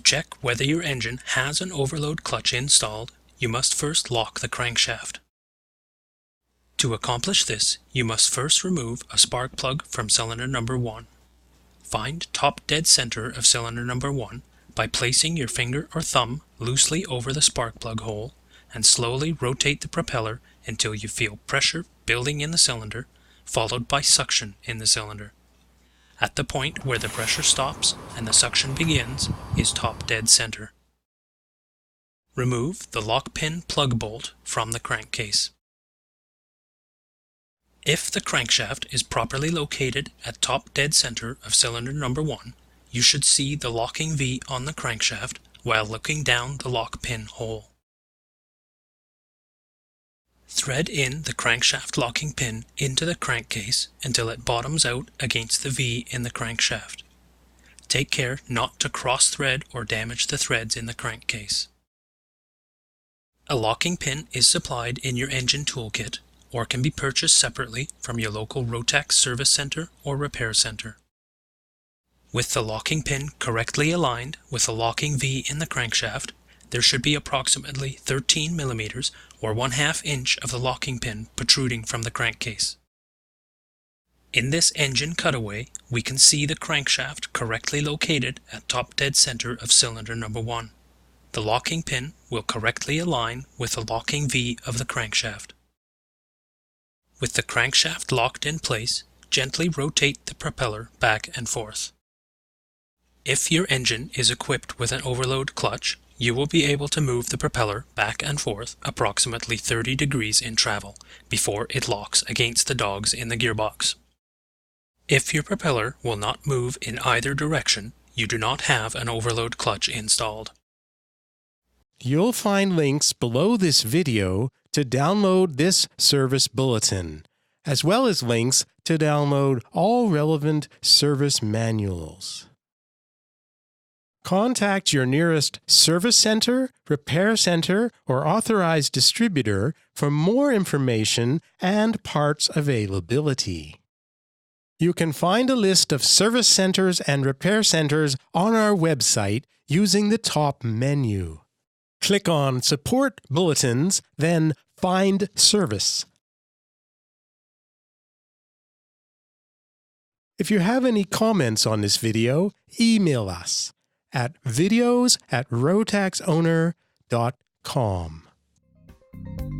check whether your engine has an overload clutch installed, you must first lock the crankshaft. To accomplish this, you must first remove a spark plug from cylinder number 1. Find top dead center of cylinder number 1 by placing your finger or thumb loosely over the spark plug hole and slowly rotate the propeller until you feel pressure building in the cylinder, followed by suction in the cylinder. At the point where the pressure stops and the suction begins is top dead center. Remove the lock pin plug bolt from the crankcase. If the crankshaft is properly located at top dead center of cylinder number 1, you should see the locking V on the crankshaft while looking down the lock pin hole. Thread in the crankshaft locking pin into the crankcase until it bottoms out against the V in the crankshaft. Take care not to cross-thread or damage the threads in the crankcase. A locking pin is supplied in your engine toolkit or can be purchased separately from your local Rotax service center or repair center. With the locking pin correctly aligned with the locking V in the crankshaft, there should be approximately 13 mm or 1/2 inch of the locking pin protruding from the crankcase. In this engine cutaway, we can see the crankshaft correctly located at top dead center of cylinder number 1. The locking pin will correctly align with the locking V of the crankshaft. With the crankshaft locked in place, gently rotate the propeller back and forth. If your engine is equipped with an overload clutch, you will be able to move the propeller back and forth approximately 30 degrees in travel before it locks against the dogs in the gearbox. If your propeller will not move in either direction, you do not have an overload clutch installed. You'll find links below this video to download this service bulletin, as well as links to download all relevant service manuals. Contact your nearest service center, repair center, or authorized distributor for more information and parts availability. You can find a list of service centers and repair centers on our website using the top menu. Click on Support Bulletins, then Find Service. If you have any comments on this video, email us at videos@rotax-owner.com.